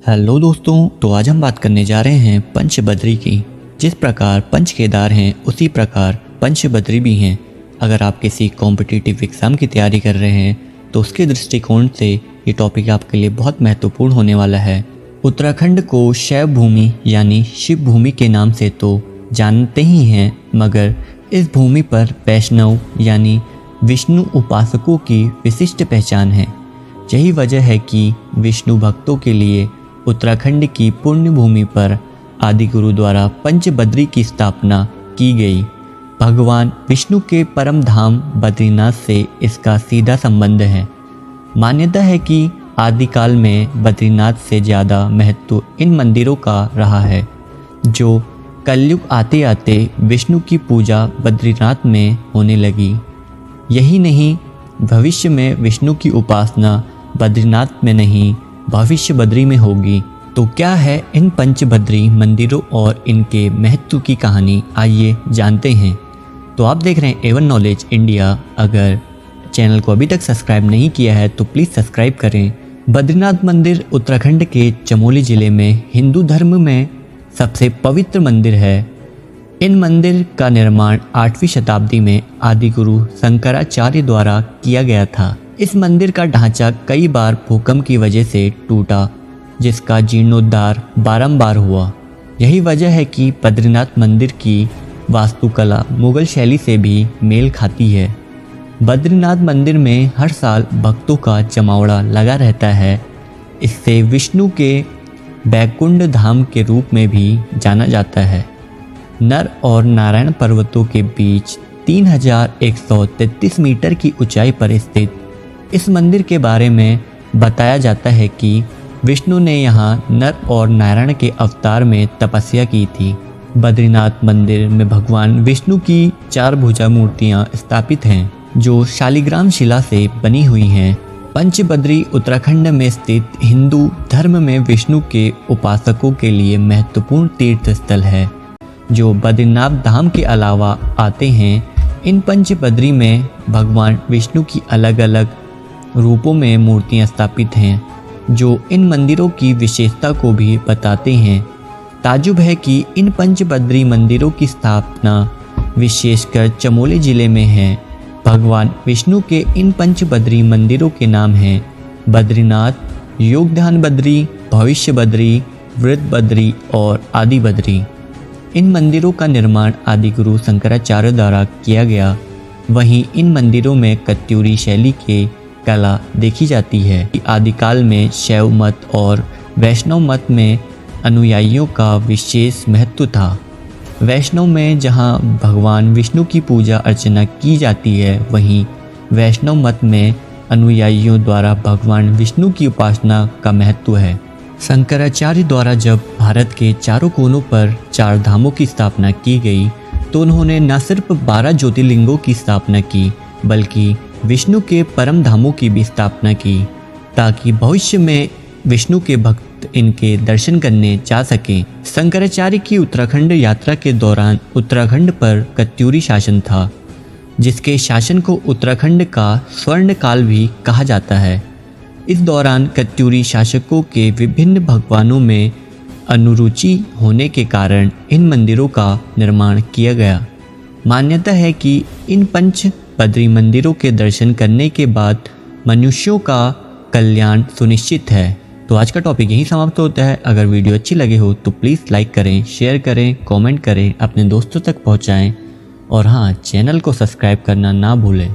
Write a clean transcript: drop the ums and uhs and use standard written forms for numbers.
Hello दोस्तों, तो आज हम बात करने जा रहे हैं पंचबद्री की। जिस प्रकार पंच केदार हैं उसी प्रकार पंचबद्री भी हैं। अगर आप किसी कॉम्पिटिटिव एग्ज़ाम की तैयारी कर रहे हैं तो उसके दृष्टिकोण से ये टॉपिक आपके लिए बहुत महत्वपूर्ण होने वाला है। उत्तराखंड को शैव भूमि यानी शिव भूमि के नाम से तो जानते ही हैं, मगर इस भूमि पर वैष्णव यानी विष्णु उपासकों की विशिष्ट पहचान है। यही वजह है कि विष्णु भक्तों के लिए उत्तराखंड की पुण्य भूमि पर आदि गुरु द्वारा पंचबद्री की स्थापना की गई। भगवान विष्णु के परम धाम बद्रीनाथ से इसका सीधा संबंध है। मान्यता है कि आदिकाल में बद्रीनाथ से ज़्यादा महत्व इन मंदिरों का रहा है, जो कलयुग आते आते विष्णु की पूजा बद्रीनाथ में होने लगी। यही नहीं, भविष्य में विष्णु की उपासना बद्रीनाथ में नहीं भविष्य बद्री में होगी। तो क्या है इन पंचबद्री मंदिरों और इनके महत्व की कहानी, आइए जानते हैं। तो आप देख रहे हैं A1 नॉलेज इंडिया। अगर चैनल को अभी तक सब्सक्राइब नहीं किया है तो प्लीज़ सब्सक्राइब करें। बद्रीनाथ मंदिर उत्तराखंड के चमोली ज़िले में हिंदू धर्म में सबसे पवित्र मंदिर है। इन मंदिर का निर्माण 8वीं शताब्दी में आदि गुरु शंकराचार्य द्वारा किया गया था। इस मंदिर का ढांचा कई बार भूकंप की वजह से टूटा, जिसका जीर्णोद्धार बारंबार हुआ। यही वजह है कि बद्रीनाथ मंदिर की वास्तुकला मुगल शैली से भी मेल खाती है। बद्रीनाथ मंदिर में हर साल भक्तों का जमावड़ा लगा रहता है। इससे विष्णु के बैकुंठ धाम के रूप में भी जाना जाता है। नर और नारायण पर्वतों के बीच 3133 मीटर की ऊंचाई पर स्थित इस मंदिर के बारे में बताया जाता है कि विष्णु ने यहाँ नर और नारायण के अवतार में तपस्या की थी। बद्रीनाथ मंदिर में भगवान विष्णु की 4 भुजा मूर्तियाँ स्थापित हैं, जो शालिग्राम शिला से बनी हुई हैं। पंचबद्री उत्तराखंड में स्थित हिंदू धर्म में विष्णु के उपासकों के लिए महत्वपूर्ण तीर्थ स्थल है, जो बद्रीनाथ धाम के अलावा आते हैं। इन पंचबद्री में भगवान विष्णु की अलग अलग रूपों में मूर्तियां स्थापित हैं, जो इन मंदिरों की विशेषता को भी बताते हैं। ताजुब है कि इन पंचबद्री मंदिरों की स्थापना विशेषकर चमोली जिले में है। भगवान विष्णु के इन पंचबद्री मंदिरों के नाम हैं बद्रीनाथ, योगध्यान बद्री, भविष्य बद्री, वृद्ध बद्री और आदि बद्री। इन मंदिरों का निर्माण आदि गुरु शंकराचार्य द्वारा किया गया। वहीं इन मंदिरों में कत्यूरी शैली के कला देखी जाती है। आदिकाल में शैव मत और वैष्णव मत में अनुयायियों का विशेष महत्व था। वैष्णव में जहां भगवान विष्णु की पूजा अर्चना की जाती है, वहीं वैष्णव मत में अनुयायियों द्वारा भगवान विष्णु की उपासना का महत्व है। शंकराचार्य द्वारा जब भारत के चारों कोनों पर 4 धामों की स्थापना की गई, तो उन्होंने न सिर्फ 12 ज्योतिर्लिंगों की स्थापना की, बल्कि विष्णु के परम धामों की भी स्थापना की, ताकि भविष्य में विष्णु के भक्त इनके दर्शन करने जा सकें। शंकराचार्य की उत्तराखंड यात्रा के दौरान उत्तराखंड पर कत्यूरी शासन था, जिसके शासन को उत्तराखंड का स्वर्ण काल भी कहा जाता है। इस दौरान कत्यूरी शासकों के विभिन्न भगवानों में अनुरुचि होने के कारण इन मंदिरों का निर्माण किया गया। मान्यता है कि इन पंचबद्री मंदिरों के दर्शन करने के बाद मनुष्यों का कल्याण सुनिश्चित है। तो आज का टॉपिक यहीं समाप्त होता है। अगर वीडियो अच्छी लगे हो तो प्लीज़ लाइक करें, शेयर करें, कमेंट करें, अपने दोस्तों तक पहुंचाएं और हाँ, चैनल को सब्सक्राइब करना ना भूलें।